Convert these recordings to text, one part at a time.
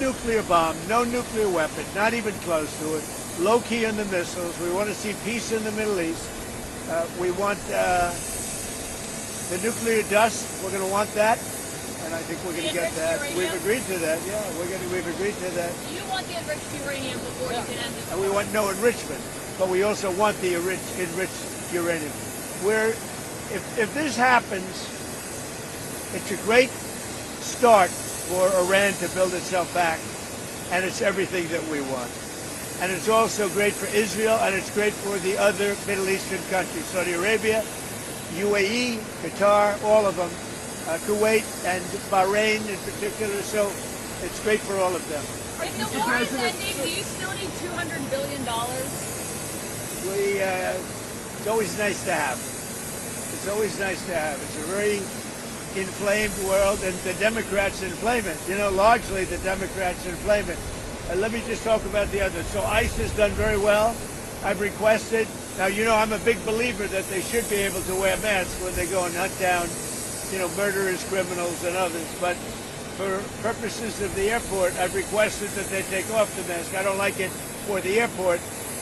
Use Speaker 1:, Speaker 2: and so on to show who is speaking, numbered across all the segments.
Speaker 1: nuclear bomb, no nuclear weapon, not even close to it. Low key on the missiles. We want to see peace in the Middle East. We want the nuclear dust. We're going to want that, and I think we're going to get that.
Speaker 2: Uranium?
Speaker 1: We've agreed to that. Yeah, we've agreed to that.
Speaker 2: You want the enriched uranium before you can end this.
Speaker 1: And we want no enrichment, but we also want the enriched uranium. If this happens, it's a great start for Iran to build itself back, and it's everything that we want. And it's also great for Israel, and it's great for the other Middle Eastern countries, Saudi Arabia, UAE, Qatar, all of them, Kuwait and Bahrain in particular. So it's great for all of them.
Speaker 2: If the war is ending, do you still need $200 billion?
Speaker 1: It's always nice to have. It's always nice to have. It's a very inflamed world, and the Democrats inflame it. You know, largely the Democrats inflame it. Let me just talk about the others. So ICE has done very well. I've requested. Now, you know, I'm a big believer that they should be able to wear masks when they go and hunt down, you know, murderers, criminals, and others. But for purposes of the airport, I've requested that they take off the mask. I don't like it for the airport,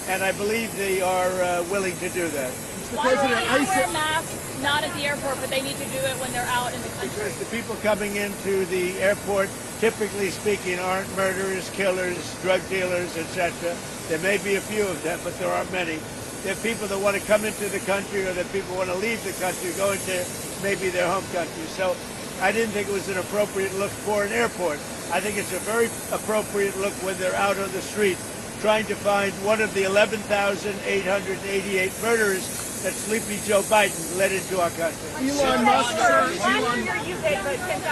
Speaker 1: and I believe they are willing to do that.
Speaker 2: Why do they wear masks, not at the airport, but they need to do it when they're out in the country?
Speaker 1: Because the people coming into the airport, typically speaking, aren't murderers, killers, drug dealers, etc. There may be a few of them, but there aren't many. They're people that want to come into the country, or that people want to leave the country, go into maybe their home country. So I didn't think it was an appropriate look for an airport. I think it's a very appropriate look when they're out on the street trying to find one of the 11,888 murderers that sleepy Joe Biden led into our country.
Speaker 3: Elon Musk.
Speaker 4: Last year you gave a $10,000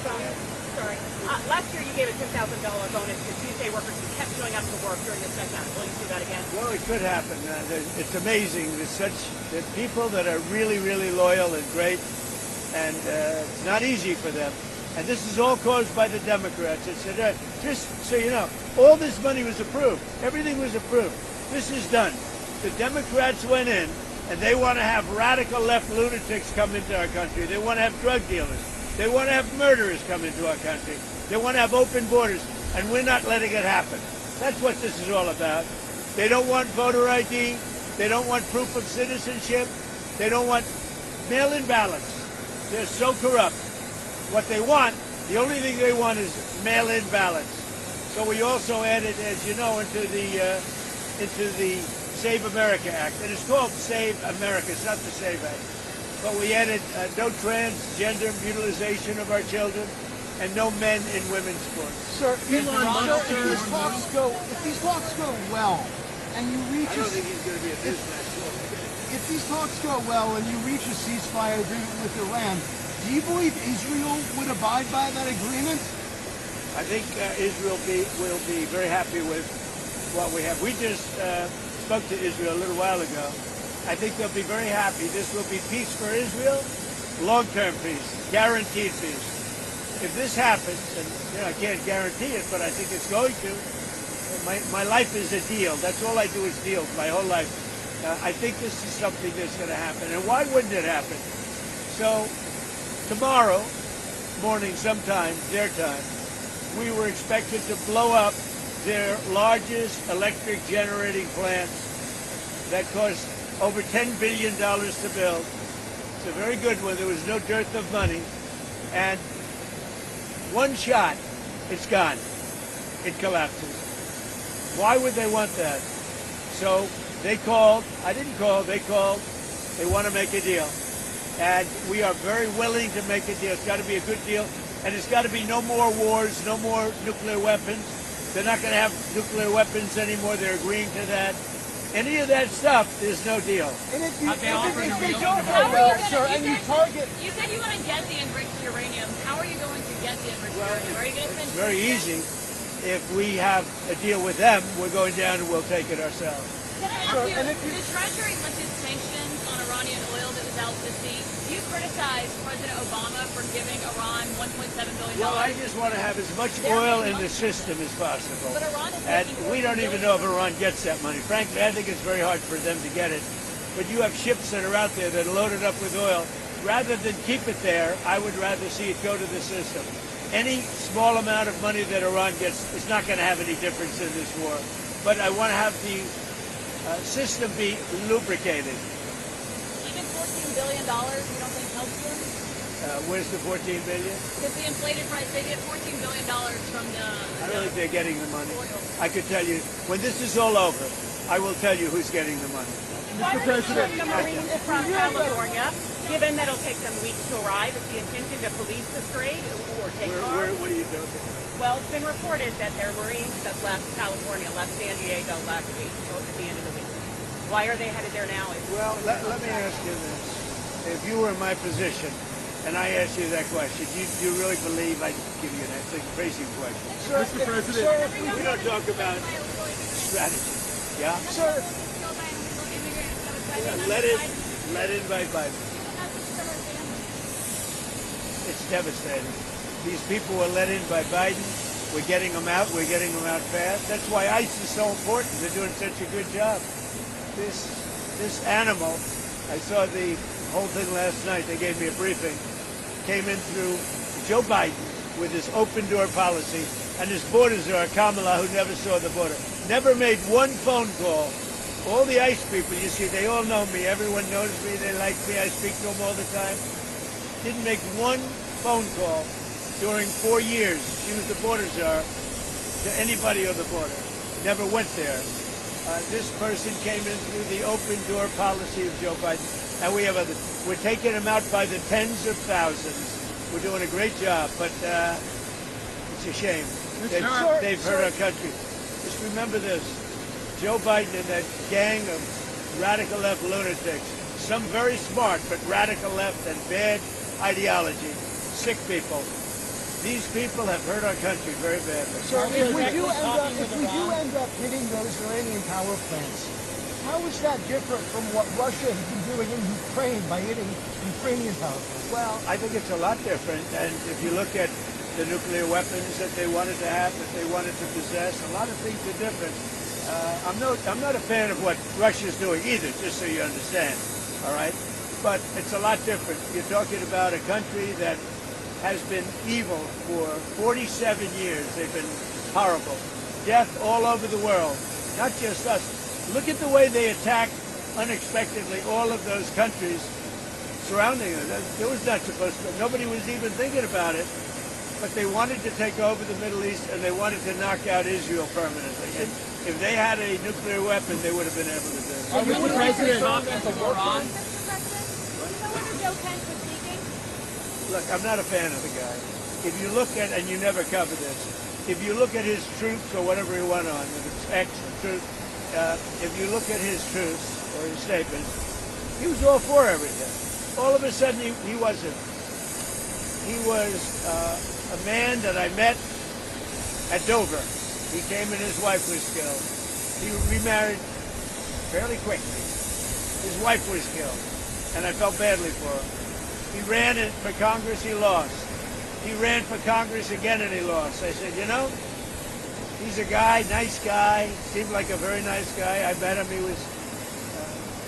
Speaker 4: bonus. Sorry. Last year you gave a $10,000 bonus to Tuesday workers who kept showing up to work during the shutdown. Will you do that again?
Speaker 1: Well, it could happen. It's amazing. There's people that are really, really loyal and great, and it's not easy for them. And this is all caused by the Democrats. Just so you know, all this money was approved. Everything was approved. This is done. The Democrats went in, and they want to have radical left lunatics come into our country. They want to have drug dealers. They want to have murderers come into our country. They want to have open borders, and we're not letting it happen. That's what this is all about. They don't want voter ID. They don't want proof of citizenship. They don't want mail-in ballots. They're so corrupt. What they want, the only thing they want is mail-in ballots. So we also added, as you know, into the Save America Act. And it's called Save America. It's not the Save Act. But we added no transgender mutilization of our children and no men in women's sports.
Speaker 3: Sir, Elon Musk, if these talks go well, and you reach
Speaker 1: I don't think he's going to be a business.
Speaker 3: if these talks go well and you reach a ceasefire agreement with Iran, do you believe Israel would abide by that agreement?
Speaker 1: I think Israel will be very happy with what we have. We just spoke to Israel a little while ago. I think they'll be very happy. This will be peace for Israel, long-term peace, guaranteed peace. If this happens, and you know, I can't guarantee it, but I think it's going to. My life is a deal. That's all I do is deals my whole life. I think this is something that's going to happen. And why wouldn't it happen? So tomorrow morning sometime, their time, we were expected to blow up their largest electric generating plant that cost over $10 billion to build. It's a very good one. There was no dearth of money. And one shot, it's gone. It collapses. Why would they want that? So they called. I didn't call. They called. They want to make a deal. And we are very willing to make a deal. It's got to be a good deal. And it's got to be no more wars, no more nuclear weapons. They're not going to have nuclear weapons anymore. They're agreeing to that. Any of that stuff, there's no deal.
Speaker 3: And if they don't go
Speaker 2: How
Speaker 3: well,
Speaker 2: are you
Speaker 3: sir,
Speaker 2: gonna,
Speaker 3: and you target...
Speaker 2: You said you want to get the enriched uranium. How are you going to get the enriched uranium? Are you going to spend...
Speaker 1: It's very easy. If we have a deal with them, we're going down and we'll take it ourselves.
Speaker 2: Can I ask you, the Treasury lifted sanctions on Iranian oil that was out to sea. You criticized President Obama for giving Iran $1.7 billion.
Speaker 1: Well, I just want to have as much oil in the system as possible.
Speaker 2: But Iran is
Speaker 1: And
Speaker 2: making
Speaker 1: we don't even know if Iran gets that money. Frankly, I think it's very hard for them to get it. But you have ships that are out there that are loaded up with oil. Rather than keep it there, I would rather see it go to the system. any small amount of money that Iran gets is not going to have any difference in this war. But I want to have the system be lubricated.
Speaker 2: Even $14 billion, you don't think helps them?
Speaker 1: Where's the $14 billion?
Speaker 2: Because the inflated price, they get $14 billion from the...
Speaker 1: I don't think they're getting the money.
Speaker 2: Oil.
Speaker 1: I could tell you, when this is all over, I will tell you who's getting the money.
Speaker 4: Why are you sending the Marines from California, given that it'll take them weeks to arrive? Is the intention to police the strait or take cars?
Speaker 1: What are you doing?
Speaker 4: Well, it's been reported that there are Marines that left California, left San Diego last week, or at the end of the week. Why are they headed there now?
Speaker 1: Well, let me ask you this. If you were in my position, and I asked you that question, do you really believe I'd give you an answer? It's a crazy question.
Speaker 3: Sir,
Speaker 5: Mr. President.
Speaker 3: Sir,
Speaker 1: We don't talk about strategy. Yeah?
Speaker 3: sir,
Speaker 1: Let in by Biden. It's devastating. These people were let in by Biden. We're getting them out. We're getting them out fast. That's why ICE is so important. They're doing such a good job. This animal, I saw the whole thing last night. They gave me a briefing. Came in through Joe Biden with his open door policy, and his border czar, Kamala, who never saw the border. Never made one phone call. All the ICE people, you see, they all know me. Everyone knows me. They like me. I speak to them all the time. Didn't make one phone call during 4 years. She was the border czar to anybody on the border. Never went there. This person came in through the open door policy of Joe Biden. And we have others. We're taking them out by the tens of thousands. We're doing a great job, but it's a shame. They've hurt our country. Just remember this. Joe Biden and that gang of radical left lunatics, some very smart but radical left and bad ideology, sick people. These people have hurt our country very badly.
Speaker 3: sir, if we do end up hitting those Iranian power plants, how is that different from what Russia has been doing in Ukraine by hitting Ukrainian power plants?
Speaker 1: Well, I think it's a lot different. And if you look at the nuclear weapons that they wanted to have, that they wanted to possess, a lot of things are different. I'm not a fan of what Russia's doing either, just so you understand, all right? But it's a lot different. You're talking about a country that has been evil for 47 years. They've been horrible. Death all over the world, not just us. Look at the way they attacked unexpectedly all of those countries surrounding us. It was not supposed to. Nobody was even thinking about it. But they wanted to take over the Middle East, and they wanted to knock out Israel permanently. And if they had a nuclear weapon, they would have been able to do it.
Speaker 5: Mr. President.
Speaker 2: Iran? Mr. President, do you know whether Joe Kent was speaking?
Speaker 1: Look, I'm not a fan of the guy. If you look at, and you never cover this, if you look at his truths or whatever he went on, if it's X truth, if you look at his truths or his statements, he was all for everything. All of a sudden, he wasn't. He was a man that I met at Dover. He came and his wife was killed. He remarried fairly quickly. His wife was killed, and I felt badly for him. He ran for Congress, he lost. He ran for Congress again, and he lost. I said, you know, he's a guy, nice guy, seemed like a very nice guy. I met him. He was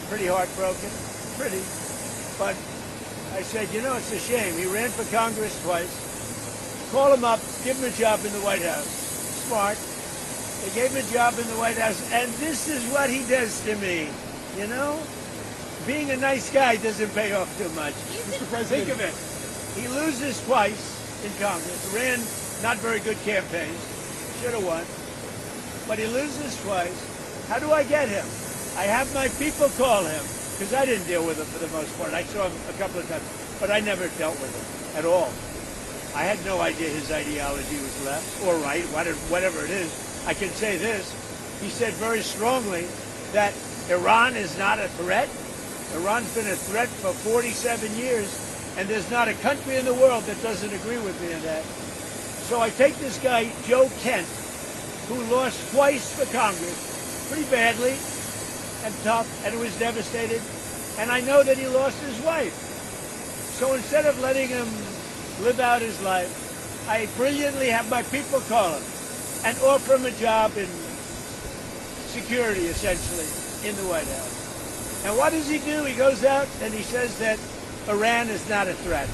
Speaker 1: pretty heartbroken, pretty. But I said, you know, it's a shame. He ran for Congress twice. Call him up, give him a job in the White House. Smart. They gave him a job in the White House, and this is what he does to me. You know? Being a nice guy doesn't pay off too much.
Speaker 5: Mr. President.
Speaker 1: Think of it. He loses twice in Congress. Ran not very good campaigns. Should have won. But he loses twice. How do I get him? I have my people call him, because I didn't deal with him for the most part. I saw him a couple of times, but I never dealt with him at all. I had no idea his ideology was left or right, whatever it is. I can say this. He said very strongly that Iran is not a threat. Iran's been a threat for 47 years, and there's not a country in the world that doesn't agree with me on that. So I take this guy, Joe Kent, who lost twice for Congress, pretty badly and tough, and it was devastated, and I know that he lost his wife. So instead of letting him live out his life, I brilliantly have my people call him and offer him a job in security, essentially, in the White House. And what does he do? He goes out and he says that Iran is not a threat.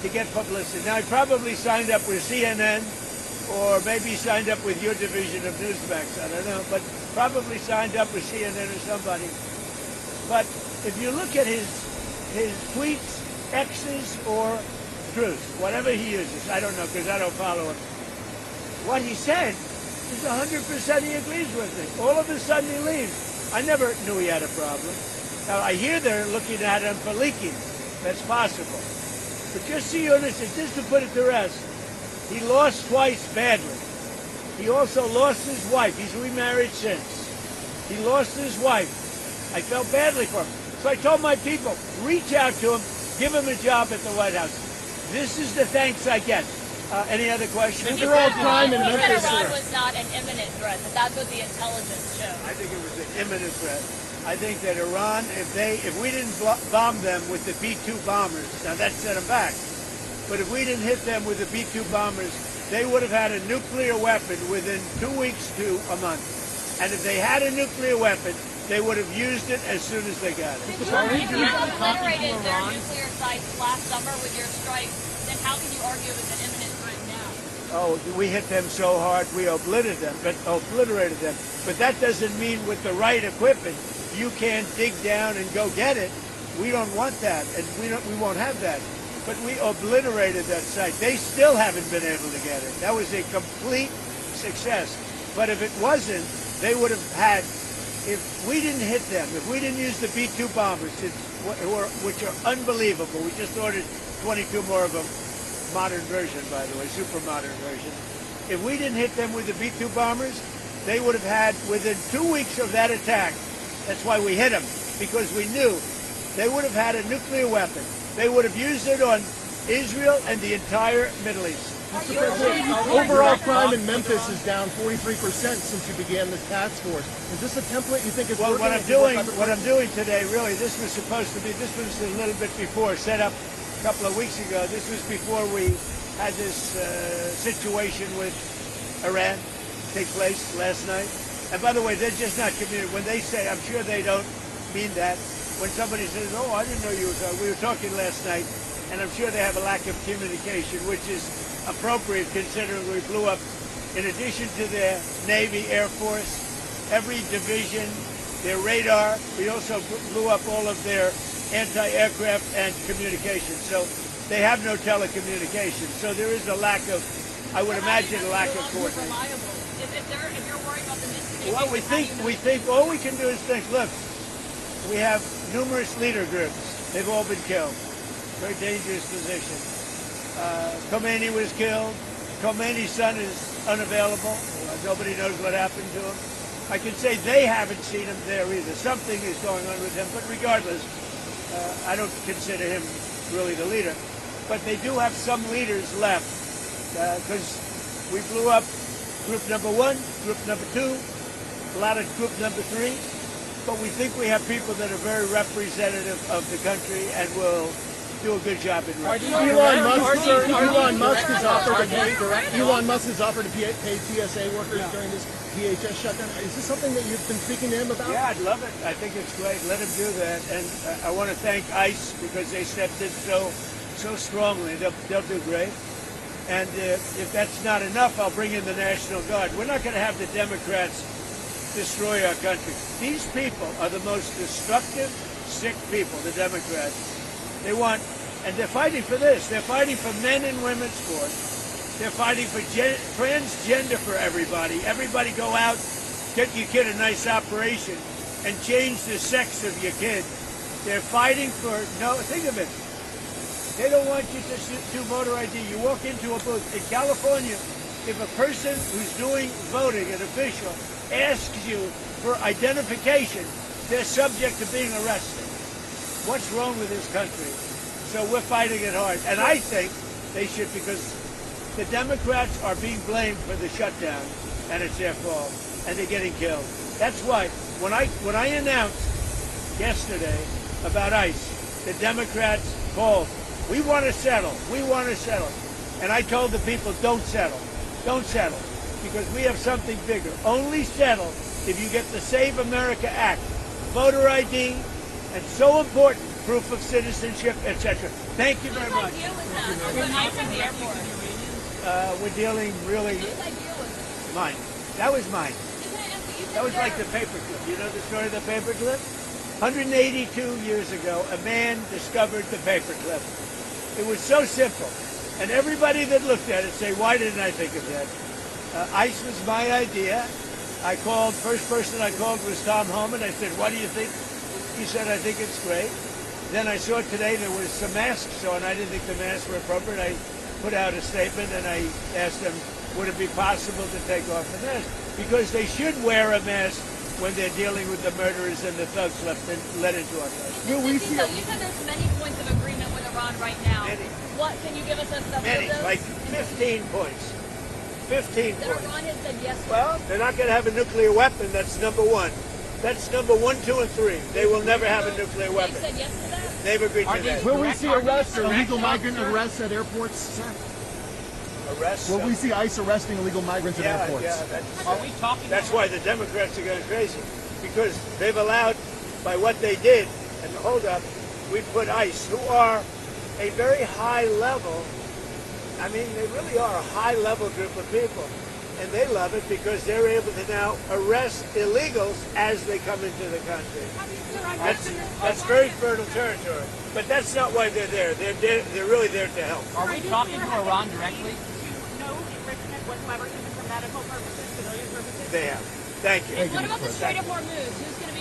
Speaker 1: to get publicity. Now, he probably signed up with CNN, or maybe he signed up with your division of Newsmax, I don't know, but probably signed up with CNN or somebody. But if you look at his tweets, X's or Truth, whatever he uses, I don't know because I don't follow him. What he said is 100% he agrees with me. All of a sudden he leaves. I never knew he had a problem. Now I hear they're looking at him for leaking. That's possible. But just so you understand, just to put it to rest, he lost twice badly. He also lost his wife. He's remarried since. He lost his wife. I felt badly for him. So I told my people, reach out to him, give him a job at the White House. This is the thanks I get. Any other questions?
Speaker 2: He said Iran was not an imminent threat, but that's what the intelligence showed.
Speaker 1: I think it was an imminent threat. I think that Iran, if we didn't bomb them with the B-2 bombers, now that set them back, but if we didn't hit them with the B-2 bombers, they would have had a nuclear weapon within 2 weeks to a month. And if they had a nuclear weapon, they would have used it as soon as they got it.
Speaker 2: If you obliterated their nuclear sites last summer with your strike, then how can you argue it was an imminent threat now?
Speaker 1: Oh, we hit them so hard, we obliterated them. But that doesn't mean with the right equipment, you can't dig down and go get it. We don't want that, and we won't have that. But we obliterated that site. They still haven't been able to get it. That was a complete success. But if it wasn't, they would have had, if we didn't hit them, if we didn't use the B-2 bombers, which are unbelievable, we just ordered 22 more of them, modern version, by the way, super modern version. If we didn't hit them with the B-2 bombers, they would have had, within 2 weeks of that attack, that's why we hit them, because we knew they would have had a nuclear weapon. They would have used it on Israel and the entire Middle East.
Speaker 3: Mr. President, overall crime in Memphis is down 43% since you began this task force. Is this a template you think is working?
Speaker 1: Well, what I'm doing today, really, this was a little bit before, set up a couple of weeks ago. This was before we had this situation with Iran take place last night. And by the way, they're just not communicating. When they say, I'm sure they don't mean that. When somebody says, oh, I didn't know you were talking. We were talking last night, and I'm sure they have a lack of communication, which is appropriate considering we blew up, in addition to their Navy, Air Force, every division, their radar. We also blew up all of their anti-aircraft and communications. So they have no telecommunications. So there is a lack of, I would imagine, a lack of coordination.
Speaker 2: If you're worried about the miscommunication,
Speaker 1: well, we think all we can do is think, look, we have numerous leader groups. They've all been killed. Very dangerous position. Khomeini was killed. Khomeini's son is unavailable. Nobody knows what happened to him. I can say they haven't seen him there either. Something is going on with him, but regardless, I don't consider him really the leader. But they do have some leaders left because we blew up group number 1, group number 2, a lot of group number 3. But we think we have people that are very representative of the country and will do a good job in Russia.
Speaker 3: Elon Musk has offered to pay TSA workers during this DHS shutdown. Is this something that you've been speaking to him about?
Speaker 1: Yeah, I'd love it. I think it's great. Let him do that. And I want to thank ICE because they stepped in so strongly. They'll do great. And if that's not enough, I'll bring in the National Guard. We're not going to have the Democrats destroy our country. These people are the most destructive, sick people, the Democrats. They want, and they're fighting for this. They're fighting for men and women's sports. They're fighting for transgender for everybody. Everybody go out, get your kid a nice operation, and change the sex of your kid. They're fighting for, think of it. They don't want you to do voter ID. You walk into a booth. In California, if a person who's doing voting, an official, asks you for identification, they're subject to being arrested. What's wrong with this country? So we're fighting it hard. And I think they should, because the Democrats are being blamed for the shutdown, and it's their fault, and they're getting killed. That's why when I announced yesterday about ICE, the Democrats called, we want to settle, And I told the people, don't settle, because we have something bigger. Only settle if you get the Save America Act, voter ID, and so important, proof of citizenship, etc. Thank you very much.
Speaker 2: Whose idea was that? What ICE at the airport?
Speaker 1: We're dealing really
Speaker 2: Whose idea was it?
Speaker 1: mine. That was mine.
Speaker 2: Isn't it empty? You
Speaker 1: That was
Speaker 2: said
Speaker 1: like the paperclip. You know the story of the paperclip? 182 years ago, a man discovered the paperclip. It was so simple. And everybody that looked at it say, why didn't I think of that? ICE was my idea. I called, first person I called was Tom Homan. I said, what do you think? He said, I think it's great. Then I saw today there was some masks on. I didn't think the masks were appropriate. I put out a statement and I asked them, would it be possible to take off the mask? Because they should wear a mask when they're dealing with the murderers and the thugs let into our country.
Speaker 3: Will we
Speaker 2: So
Speaker 3: see
Speaker 2: you said there's many points of agreement with Iran right now.
Speaker 1: Many.
Speaker 2: What, can you give us a summary
Speaker 1: Many,
Speaker 2: of those?
Speaker 1: like 15 points. 15
Speaker 2: That
Speaker 1: points.
Speaker 2: Iran has said yes to.
Speaker 1: Well, they're not going to have a nuclear weapon. That's number one. That's number 1, 2, and 3. They will never have a nuclear
Speaker 2: They
Speaker 1: weapon.
Speaker 2: said yes to that?
Speaker 1: They've agreed to that.
Speaker 3: Will we see arrests or illegal migrant arrests at airports, sir?
Speaker 1: Arrests?
Speaker 3: Will we see ICE arresting illegal migrants at airports?
Speaker 4: Are we talking
Speaker 1: That's why the Democrats are going crazy. Because they've allowed, by what they did, and hold up, we put ICE, who are a very high level, I mean, they really are a high level group of people. And they love it because they're able to now arrest illegals as they come into the country. That's very fertile territory. But that's not why they're there. They're really there to help.
Speaker 4: Are we talking to Iran directly? No enrichment whatsoever, even for medical purposes, civilian purposes?
Speaker 1: They have. Thank you.
Speaker 2: And what about the Strait of Hormuz? Who's going to be